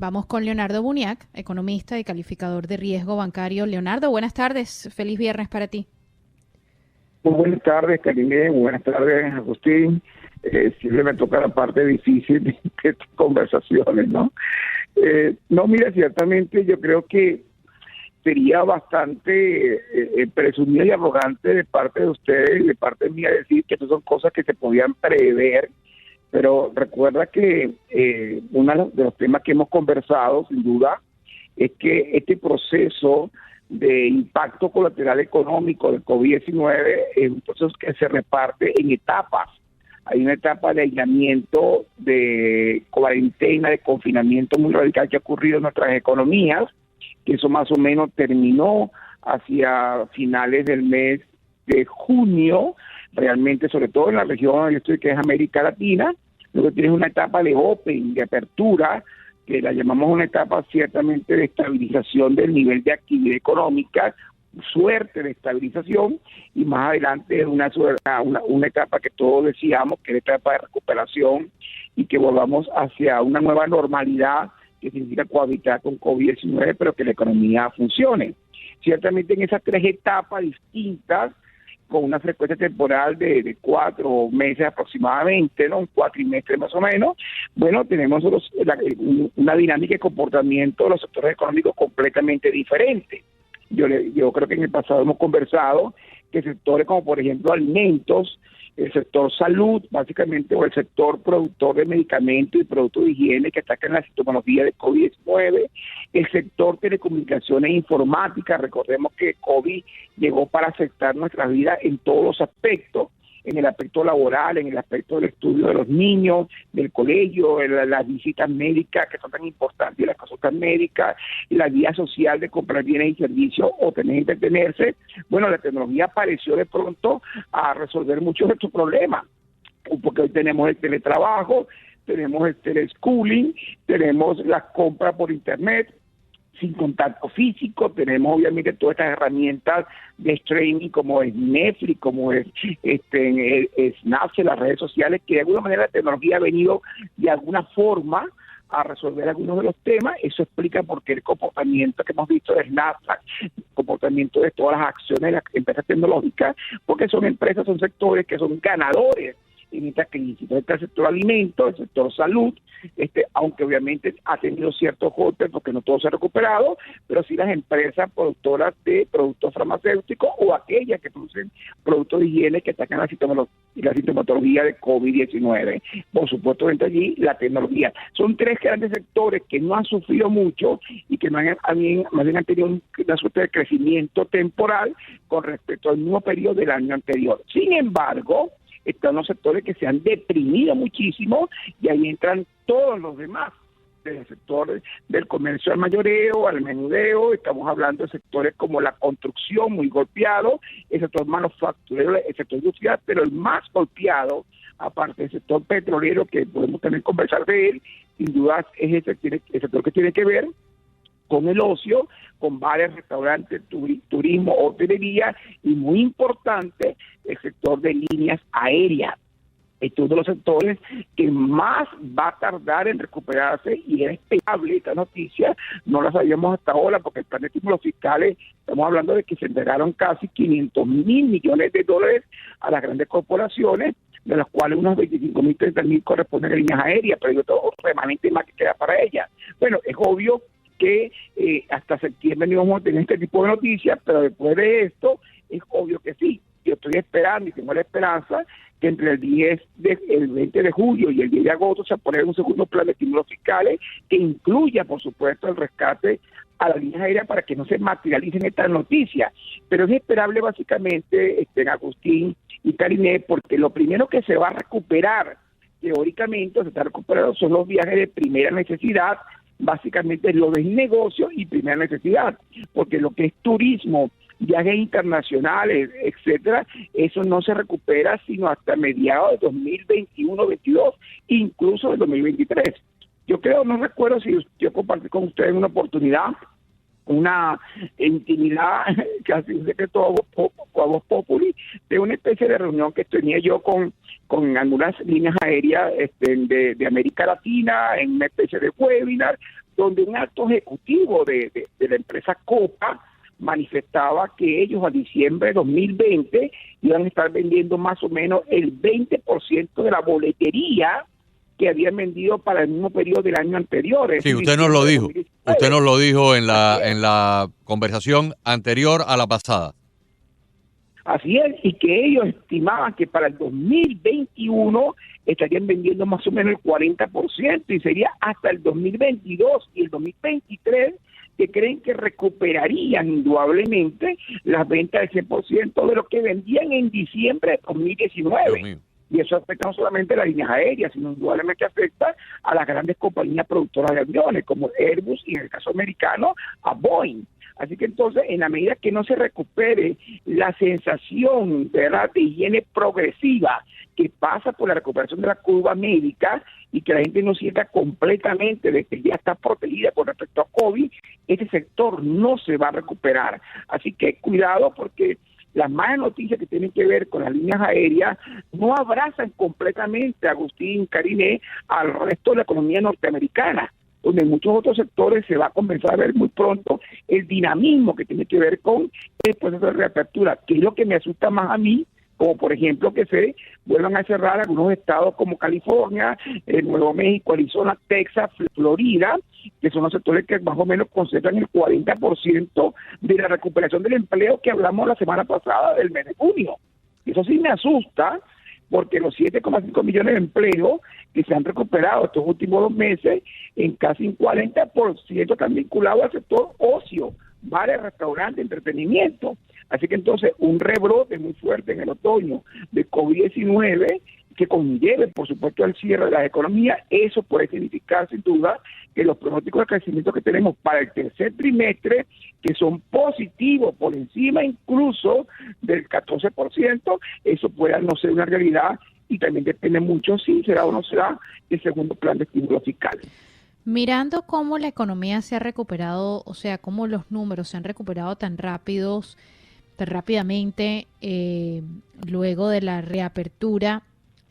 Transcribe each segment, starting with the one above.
Vamos con Leonardo Buniac, economista y calificador de riesgo bancario. Leonardo, buenas tardes. Feliz viernes para ti. Muy buenas tardes, Karine. Buenas tardes, Agustín. Siempre me toca la parte difícil de estas conversaciones, ¿no? No, mira, ciertamente yo creo que sería bastante presumido y arrogante de parte de ustedes y de parte mía decir que estas son cosas que se podían prever, pero recuerda que uno de los temas que hemos conversado, sin duda, es que este proceso de impacto colateral económico del COVID-19 es un proceso que se reparte en etapas. Hay una etapa de aislamiento, de cuarentena, de confinamiento muy radical que ha ocurrido en nuestras economías, que eso más o menos terminó hacia finales del mes de junio, realmente sobre todo en la región donde yo estoy, que es América Latina. Luego tienes una etapa de open, de apertura, que la llamamos una etapa ciertamente de estabilización del nivel de actividad económica, suerte de estabilización, y más adelante una etapa que todos decíamos que es la etapa de recuperación y que volvamos hacia una nueva normalidad, que significa cohabitar con COVID-19, pero que la economía funcione. Ciertamente en esas tres etapas distintas, con una frecuencia temporal de 4 meses aproximadamente, ¿no? Un cuatrimestre más o menos, bueno, tenemos una dinámica de comportamiento de los sectores económicos completamente diferente. Yo creo que en el pasado hemos conversado que sectores como por ejemplo alimentos, el sector salud, básicamente, o el sector productor de medicamentos y productos de higiene que atacan la sintomatología de COVID-19, el sector telecomunicaciones e informática. Recordemos que COVID llegó para afectar nuestras vidas en todos los aspectos, en el aspecto laboral, en el aspecto del estudio de los niños, del colegio, las visitas médicas que son tan importantes, las consultas médicas, la vía social de comprar bienes y servicios o tener que entretenerse. Bueno, la tecnología apareció de pronto a resolver muchos de estos problemas, porque hoy tenemos el teletrabajo, tenemos el teleschooling, tenemos las compras por internet, sin contacto físico. Tenemos obviamente todas estas herramientas de streaming como es Netflix, como es Snapchat, las redes sociales, que de alguna manera la tecnología ha venido de alguna forma a resolver algunos de los temas. Eso explica por qué el comportamiento que hemos visto de Snapchat, el comportamiento de todas las acciones de las empresas tecnológicas, porque son empresas, son sectores que son ganadores en esta crisis. Entonces, el sector alimentos, el sector salud, aunque obviamente ha tenido ciertos golpes porque no todo se ha recuperado, pero sí las empresas productoras de productos farmacéuticos o aquellas que producen productos de higiene que atacan la sintomatología de COVID-19. Por supuesto, entre allí la tecnología. Son tres grandes sectores que no han sufrido mucho y que más bien han tenido una suerte de crecimiento temporal con respecto al mismo periodo del año anterior. Sin embargo, están los sectores que se han deprimido muchísimo y ahí entran todos los demás, desde el sector del comercio al mayoreo, al menudeo. Estamos hablando de sectores como la construcción, muy golpeado, el sector manufacturero, el sector industrial, pero el más golpeado, aparte del sector petrolero, que podemos también conversar de él, sin duda es el sector que tiene que ver con el ocio, con bares, restaurantes, turismo, hotelería y, muy importante, el sector de líneas aéreas. Este es uno de los sectores que más va a tardar en recuperarse y es esperable. Esta noticia no la sabíamos hasta ahora porque el plan de estímulos fiscales, estamos hablando de que se entregaron casi 500.000 millones de dólares a las grandes corporaciones, de los cuales unos 25.000, 30.000 corresponden a líneas aéreas, pero hay otro remanente más que queda para ellas. Bueno, es obvio que hasta septiembre no vamos a tener este tipo de noticias, pero después de esto es obvio que sí. Yo estoy esperando y tengo la esperanza que entre el 20 de julio y el 10 de agosto se pone un segundo plan de estímulos fiscales que incluya, por supuesto, el rescate a las líneas aéreas para que no se materialicen estas noticias. Pero es esperable básicamente, Agustín y Karine, porque lo primero que se va a recuperar, teóricamente, se está recuperando son los viajes de primera necesidad, básicamente lo de negocio y primera necesidad, porque lo que es turismo, viajes internacionales, etcétera, eso no se recupera sino hasta mediados de 2021-22, incluso de 2023. Yo creo, no recuerdo si yo compartí con ustedes en una oportunidad una intimidad, casi un secreto a voz populi, de una especie de reunión que tenía yo con algunas líneas aéreas de América Latina, en una especie de webinar, donde un alto ejecutivo de la empresa Copa manifestaba que ellos a diciembre de 2020 iban a estar vendiendo más o menos el 20% de la boletería que habían vendido para el mismo periodo del año anterior. Sí, usted nos lo dijo. Usted nos lo dijo en la conversación anterior a la pasada. Así es, y que ellos estimaban que para el 2021 estarían vendiendo más o menos el 40% y sería hasta el 2022 y el 2023 que creen que recuperarían indudablemente las ventas del 100% de lo que vendían en diciembre de 2019. Y eso afecta no solamente a las líneas aéreas, sino indudablemente afecta a las grandes compañías productoras de aviones, como Airbus y en el caso americano, a Boeing. Así que entonces, en la medida que no se recupere la sensación, ¿verdad?, de higiene progresiva que pasa por la recuperación de la curva médica y que la gente no sienta completamente de que ya está protegida con respecto a COVID, ese sector no se va a recuperar. Así que cuidado, porque las malas noticias que tienen que ver con las líneas aéreas no abrazan completamente, Agustín, Karine, al resto de la economía norteamericana, donde en muchos otros sectores se va a comenzar a ver muy pronto el dinamismo que tiene que ver con el proceso de reapertura, que es lo que me asusta más a mí, como por ejemplo que se vuelvan a cerrar algunos estados como California, Nuevo México, Arizona, Texas, Florida, que son los sectores que más o menos concentran el 40% de la recuperación del empleo que hablamos la semana pasada del mes de junio. Eso sí me asusta, porque los 7,5 millones de empleos que se han recuperado estos últimos 2 meses, en casi un 40% están vinculados al sector ocio, bares, restaurantes, entretenimiento. Así que entonces un rebrote muy fuerte en el otoño de COVID-19 que conlleve, por supuesto, al cierre de la economía, eso puede significar sin duda que los pronósticos de crecimiento que tenemos para el tercer trimestre, que son positivos por encima incluso del 14%, eso pueda no ser una realidad y también depende mucho si será o no será el segundo plan de estímulo fiscal. Mirando cómo la economía se ha recuperado, o sea, cómo los números se han recuperado tan rápidamente luego de la reapertura,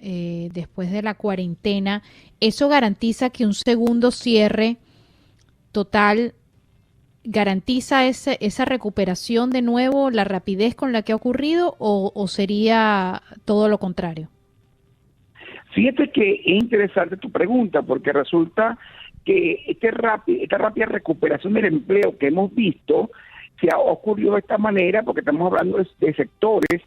después de la cuarentena, ¿eso garantiza que un segundo cierre total garantiza esa recuperación de nuevo, la rapidez con la que ha ocurrido, o sería todo lo contrario? Fíjate que es interesante tu pregunta, porque resulta que esta rápida recuperación del empleo que hemos visto se ha ocurrido de esta manera, porque estamos hablando de sectores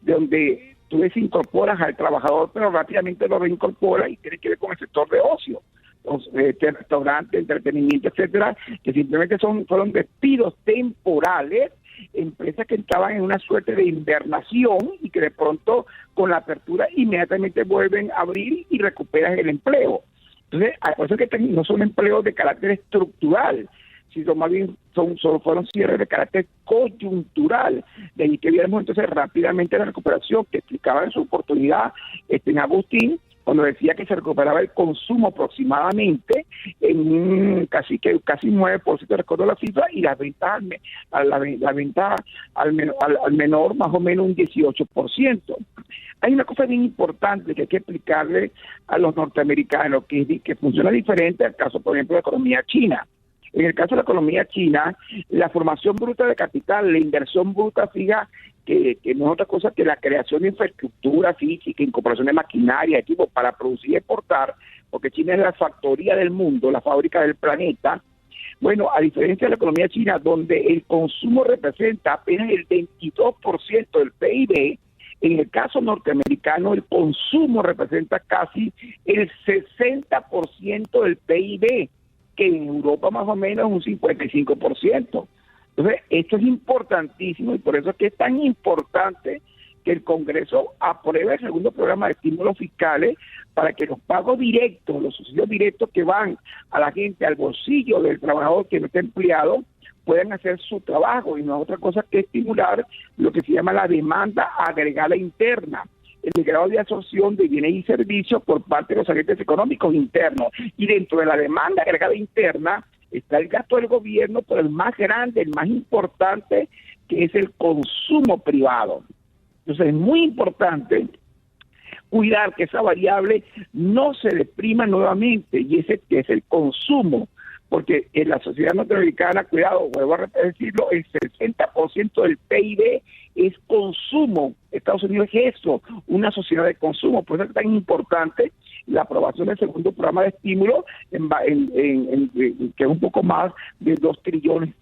donde tú desincorporas al trabajador, pero rápidamente lo reincorporas, y tiene que ver con el sector de ocio, los restaurantes, entretenimiento, etcétera, que simplemente fueron despidos temporales, empresas que estaban en una suerte de invernación y que de pronto con la apertura inmediatamente vuelven a abrir y recuperan el empleo. Entonces, por eso es que no son empleos de carácter estructural, sino más bien solo fueron cierres de carácter coyuntural. De ahí que viéramos entonces rápidamente la recuperación que explicaba en su oportunidad en Agustín, cuando decía que se recuperaba el consumo aproximadamente en un casi 9%, recuerdo la cifra, y las ventas al menor más o menos un 18%. Hay una cosa bien importante que hay que explicarle a los norteamericanos, que funciona diferente al caso, por ejemplo, de la economía china. En el caso de la economía china, la formación bruta de capital, la inversión bruta fija, que no es otra cosa que la creación de infraestructura física, incorporación de maquinaria, equipos para producir y exportar, porque China es la factoría del mundo, la fábrica del planeta. Bueno, a diferencia de la economía china, donde el consumo representa apenas el 22% del PIB, en el caso norteamericano el consumo representa casi el 60% del PIB, que en Europa más o menos un 55%. Entonces, esto es importantísimo y por eso es que es tan importante que el Congreso apruebe el segundo programa de estímulos fiscales para que los pagos directos, los subsidios directos que van a la gente, al bolsillo del trabajador que no está empleado, puedan hacer su trabajo y no es otra cosa que estimular lo que se llama la demanda agregada interna, el grado de absorción de bienes y servicios por parte de los agentes económicos internos. Y dentro de la demanda agregada interna está el gasto del gobierno, pero el más grande, el más importante, que es el consumo privado. Entonces es muy importante cuidar que esa variable no se deprima nuevamente, y ese que es el consumo, porque en la sociedad norteamericana, cuidado, vuelvo a decirlo, el 60% del PIB es consumo. Estados Unidos es eso, una sociedad de consumo. Por eso es tan importante la aprobación del segundo programa de estímulo, que es un poco más de $2 trillones.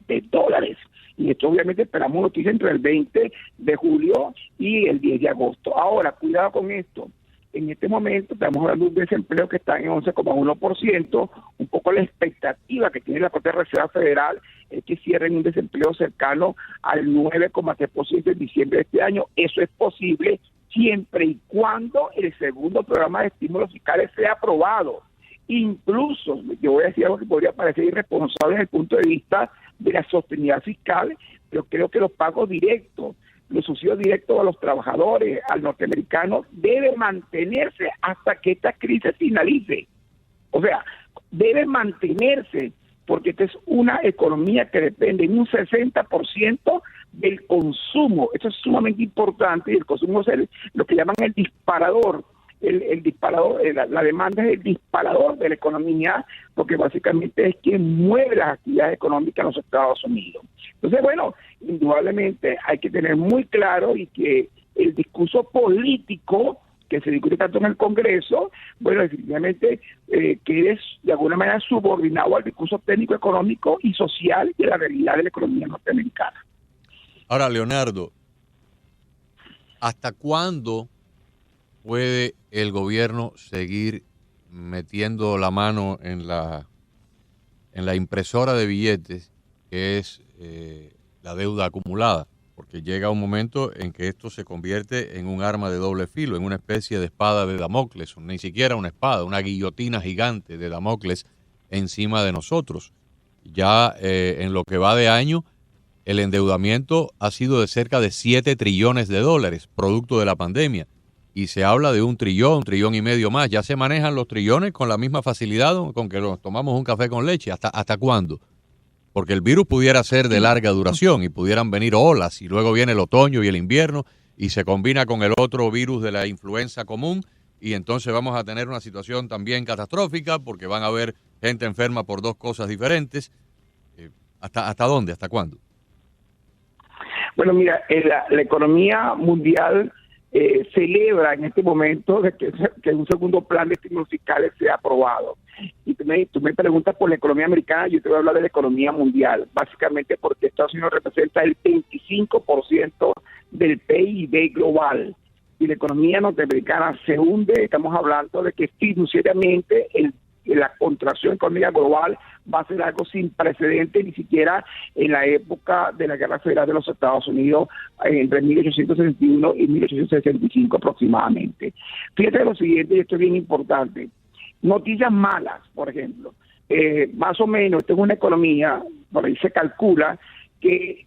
Y esto obviamente esperamos noticias entre el 20 de julio y el 10 de agosto. Ahora, cuidado con esto. En este momento estamos hablando de un desempleo que está en 11,1%, un poco la expectativa que tiene la propia Reserva Federal es que cierren un desempleo cercano al 9,3% en diciembre de este año. Eso es posible siempre y cuando el segundo programa de estímulos fiscales sea aprobado. Incluso, yo voy a decir algo que podría parecer irresponsable desde el punto de vista de la sostenibilidad fiscal, pero creo que los pagos directos, los subsidios directos a los trabajadores, al norteamericano, debe mantenerse hasta que esta crisis finalice. O sea, debe mantenerse, porque esta es una economía que depende en un 60% del consumo. Eso es sumamente importante, y el consumo es lo que llaman el disparador. El disparador, la demanda es el disparador de la economía, porque básicamente es quien mueve las actividades económicas en los Estados Unidos. Entonces, bueno, indudablemente hay que tener muy claro y que el discurso político que se discute tanto en el Congreso, bueno, definitivamente que es de alguna manera subordinado al discurso técnico, económico y social de la realidad de la economía norteamericana. Ahora, Leonardo, ¿hasta cuándo puede el gobierno seguir metiendo la mano en la impresora de billetes, que es la deuda acumulada? Porque llega un momento en que esto se convierte en un arma de doble filo, en una especie de espada de Damocles, ni siquiera una espada, una guillotina gigante de Damocles encima de nosotros. Ya en lo que va de año, el endeudamiento ha sido de cerca de $7 trillones, producto de la pandemia. Y se habla de 1 trillón y medio más. Ya se manejan los trillones con la misma facilidad con que nos tomamos un café con leche. ¿Hasta cuándo? Porque el virus pudiera ser de larga duración y pudieran venir olas, y luego viene el otoño y el invierno y se combina con el otro virus de la influenza común, y entonces vamos a tener una situación también catastrófica porque van a haber gente enferma por dos cosas diferentes. ¿Hasta dónde? ¿Hasta cuándo? Bueno, mira, la economía mundial celebra en este momento de que un segundo plan de estímulos fiscales sea aprobado. Y tú me preguntas por la economía americana, yo te voy a hablar de la economía mundial, básicamente porque Estados Unidos representa el 25% del PIB global. Y la economía norteamericana se hunde, estamos hablando de que fiduciariamente la contracción económica global va a ser algo sin precedentes, ni siquiera en la época de la Guerra Federal de los Estados Unidos, entre 1861 y 1865 aproximadamente. Fíjate lo siguiente, y esto es bien importante. Noticias malas, por ejemplo. Más o menos, esto es una economía, por ahí se calcula que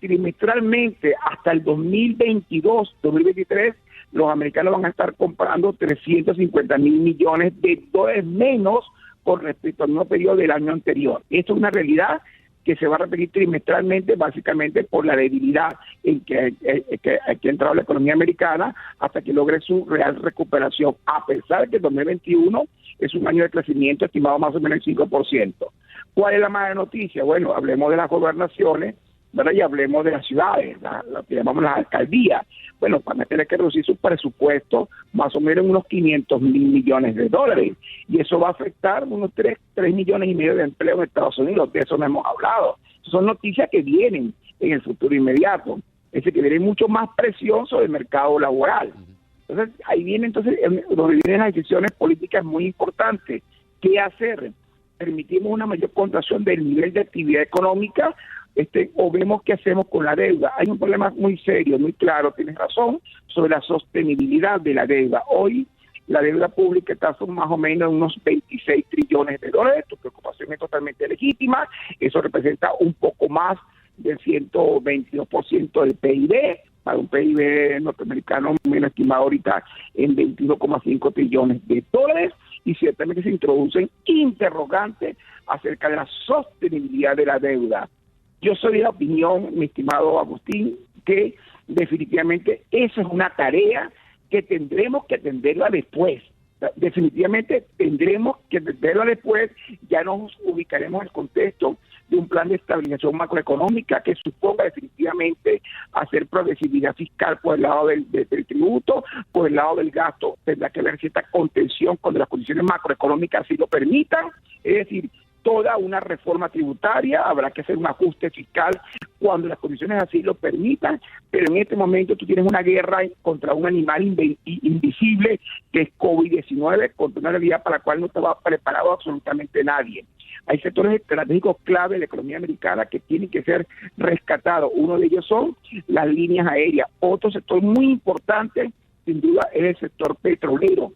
trimestralmente hasta el 2022-2023, los americanos van a estar comprando 350,000 millones de dólares menos con respecto al mismo periodo del año anterior. Esto es una realidad que se va a repetir trimestralmente, básicamente por la debilidad en que ha entrado la economía americana hasta que logre su real recuperación, a pesar de que el 2021 es un año de crecimiento estimado más o menos el 5%. ¿Cuál es la mala noticia? Bueno, hablemos de las gobernaciones, ¿verdad? Y hablemos de las ciudades, lo que llamamos las alcaldías. Bueno, van a tener que reducir su presupuesto más o menos en unos 500,000 millones de dólares. Y eso va a afectar unos 3 millones y medio de empleo en Estados Unidos. De eso no hemos hablado. Son noticias que vienen en el futuro inmediato. Es decir, que viene mucho más presión sobre el mercado laboral. Entonces, ahí viene donde vienen las decisiones políticas muy importantes. ¿Qué hacer? ¿Permitimos una mayor contracción del nivel de actividad económica? O vemos qué hacemos con la deuda? Hay un problema muy serio, muy claro, tienes razón, sobre la sostenibilidad de la deuda. Hoy la deuda pública está más o menos en unos 26 trillones de dólares. Tu preocupación es totalmente legítima. Eso representa un poco más del 122% del PIB, para un PIB norteamericano menos estimado ahorita en 21,5 trillones de dólares, y ciertamente se introducen interrogantes acerca de la sostenibilidad de la deuda. Yo soy de la opinión, mi estimado Agustín, que definitivamente esa es una tarea que tendremos que atenderla después. definitivamente tendremos que verlo después, ya nos ubicaremos en el contexto de un plan de estabilización macroeconómica que suponga definitivamente hacer progresividad fiscal por el lado del tributo, por el lado del gasto. Tendrá que haber cierta contención cuando las condiciones macroeconómicas así lo permitan, es decir, toda una reforma tributaria, habrá que hacer un ajuste fiscal cuando las condiciones así lo permitan, pero en este momento tú tienes una guerra contra un animal invisible que es COVID-19, contra una realidad para la cual no estaba preparado absolutamente nadie. Hay sectores estratégicos clave de la economía americana que tienen que ser rescatados. Uno de ellos son las líneas aéreas. Otro sector muy importante, sin duda, es el sector petrolero.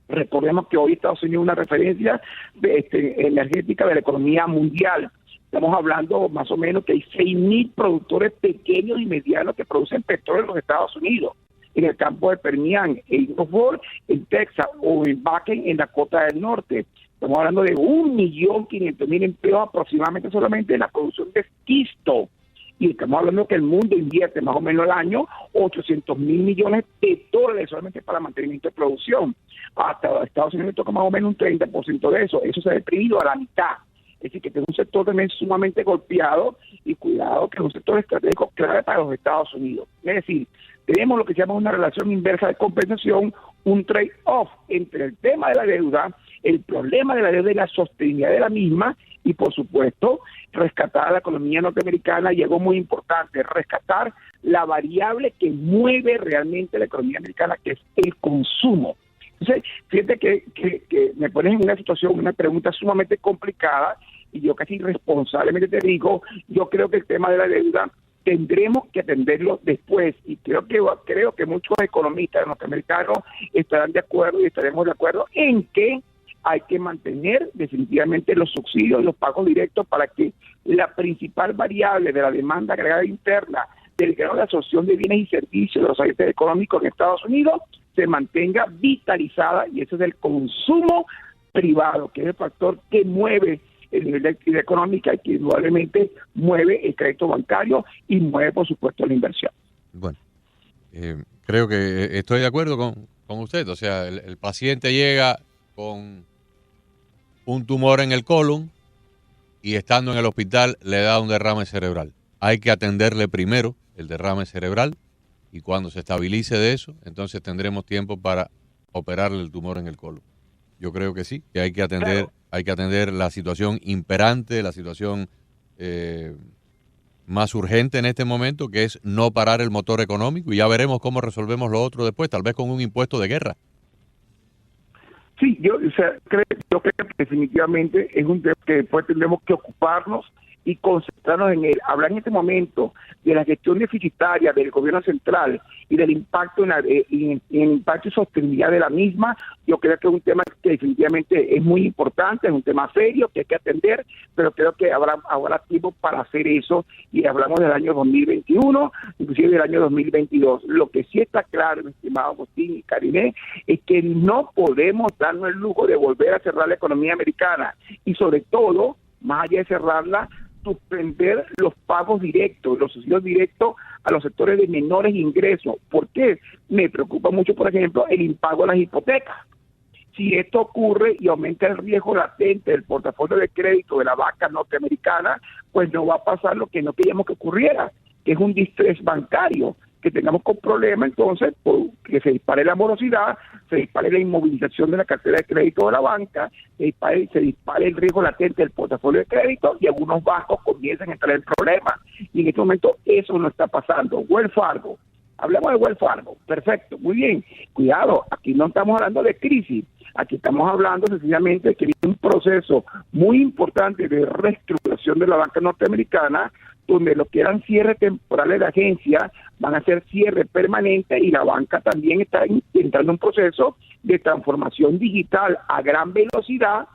Recordemos que hoy Estados Unidos es una referencia energética de la economía mundial. Estamos hablando más o menos que hay 6.000 productores pequeños y medianos que producen petróleo en los Estados Unidos, en el campo de Permian, en Gulf, en Texas o en Bakken, en Dakota del Norte. Estamos hablando de 1.500.000 empleos aproximadamente solamente en la producción de esquisto. Y estamos hablando que el mundo invierte más o menos al año 800.000 millones de dólares solamente para mantenimiento de producción. Hasta Estados Unidos toca más o menos un 30% de eso. Eso se ha deprimido a la mitad. Es decir, que es un sector también sumamente golpeado y cuidado que es un sector estratégico clave para los Estados Unidos. Es decir, tenemos lo que se llama una relación inversa de compensación, un trade-off entre el tema de la deuda, el problema de la deuda y la sostenibilidad de la misma, y por supuesto rescatar a la economía norteamericana, y algo muy importante, rescatar la variable que mueve realmente la economía americana, que es el consumo. Entonces, fíjate que me pones en una situación, una pregunta sumamente complicada, y yo casi irresponsablemente te digo, yo creo que el tema de la deuda tendremos que atenderlo después, y creo que muchos economistas norteamericanos estarán de acuerdo y estaremos de acuerdo en que hay que mantener definitivamente los subsidios y los pagos directos para que la principal variable de la demanda agregada interna del grado de absorción de bienes y servicios de los agentes económicos en Estados Unidos se mantenga vitalizada, y ese es el consumo privado, que es el factor que mueve el nivel de actividad económica y que indudablemente mueve el crédito bancario y mueve, por supuesto, la inversión. Bueno, creo que estoy de acuerdo con usted. O sea, el paciente llega con un tumor en el colon y estando en el hospital le da un derrame cerebral. Hay que atenderle primero el derrame cerebral, y cuando se estabilice de eso, entonces tendremos tiempo para operarle el tumor en el colon. Yo creo que sí, que hay que atender la situación imperante, la situación más urgente en este momento, que es no parar el motor económico, y ya veremos cómo resolvemos lo otro después, tal vez con un impuesto de guerra. Sí, yo creo que definitivamente es un tema que después tendremos que ocuparnos y concentrarnos en él. Hablar en este momento de la gestión deficitaria del gobierno central y del impacto en el impacto y sostenibilidad de la misma, yo creo que es un tema que definitivamente es muy importante, es un tema serio que hay que atender, pero creo que habrá tiempo para hacer eso, y hablamos del año 2021, inclusive del año 2022. Lo que sí está claro, mi estimado Agustín y Karine, es que no podemos darnos el lujo de volver a cerrar la economía americana, y sobre todo, más allá de cerrarla, suspender los pagos directos, los subsidios directos a los sectores de menores ingresos. ¿Por qué? Me preocupa mucho, por ejemplo, el impago de las hipotecas. Si esto ocurre y aumenta el riesgo latente del portafolio de crédito de la banca norteamericana, pues no va a pasar lo que no queríamos que ocurriera, que es un distrés bancario, que tengamos con problemas, entonces, que se dispare la morosidad, se dispare la inmovilización de la cartera de crédito de la banca, se dispare el riesgo latente del portafolio de crédito, y algunos bancos comienzan a entrar en problemas. Y en este momento eso no está pasando. Wells Fargo, hablamos de Wells Fargo, perfecto, muy bien. Cuidado, aquí no estamos hablando de crisis, aquí estamos hablando sencillamente de que hay un proceso muy importante de reestructuración de la banca norteamericana, donde lo que eran cierres temporales de agencia van a ser cierre permanente, y la banca también está entrando en un proceso de transformación digital a gran velocidad,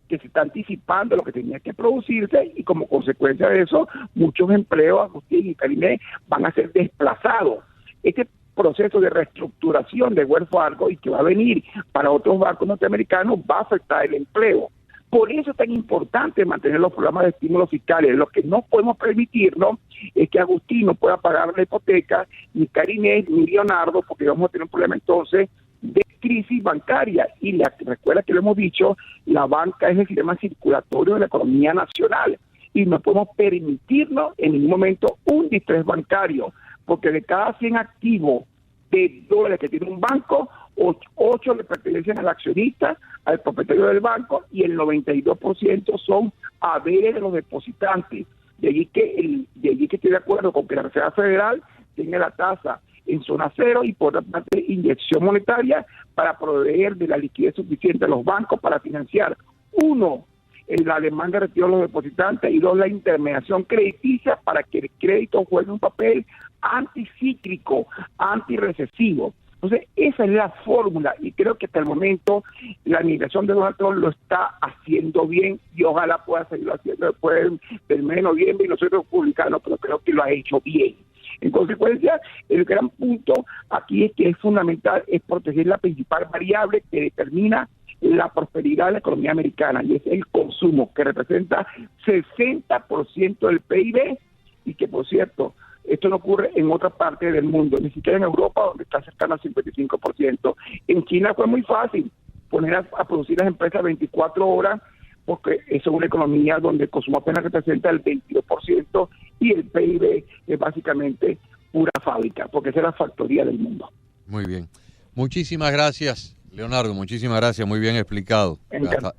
que se está anticipando lo que tenía que producirse, y como consecuencia de eso, muchos empleos, Agustín y Karine, van a ser desplazados. Este proceso de reestructuración de Wells Fargo, y que va a venir para otros bancos norteamericanos, va a afectar el empleo. Por eso es tan importante mantener los programas de estímulo fiscales. Lo que no podemos permitirnos es que Agustín no pueda pagar la hipoteca, ni Karine, ni Leonardo, porque vamos a tener un problema entonces de crisis bancaria. Y recuerda que lo hemos dicho, la banca es el sistema circulatorio de la economía nacional y no podemos permitirnos en ningún momento un distrés bancario, porque de cada 100 activos de dólares que tiene un banco, 8 le pertenecen al accionista, al propietario del banco, y el 92% son haberes de los depositantes. De allí que estoy de acuerdo con que la Reserva Federal tenga la tasa en zona cero y por otra parte inyección monetaria para proveer de la liquidez suficiente a los bancos para financiar, uno, la demanda de retiro de los depositantes, y dos, la intermediación crediticia para que el crédito juegue un papel anticíclico, antirrecesivo. Entonces, esa es la fórmula y creo que hasta el momento la administración de Donald Trump lo está haciendo bien y ojalá pueda seguirlo haciendo después del mes de noviembre y nosotros republicanos, pero creo que lo ha hecho bien. En consecuencia, el gran punto aquí es que es fundamental es proteger la principal variable que determina la prosperidad de la economía americana, y es el consumo, que representa 60% del PIB, y que, por cierto, esto no ocurre en otra parte del mundo, ni siquiera en Europa, donde está cercano al 55%. En China fue muy fácil poner a producir las empresas 24 horas, porque eso es una economía donde el consumo apenas representa el 22% y el PIB es básicamente pura fábrica, porque esa es la factoría del mundo. Muy bien. Muchísimas gracias, Leonardo. Muchísimas gracias. Muy bien explicado.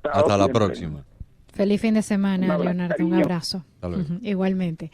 Hasta la próxima. Feliz fin de semana, Leonardo. Un abrazo. Hasta luego. Igualmente.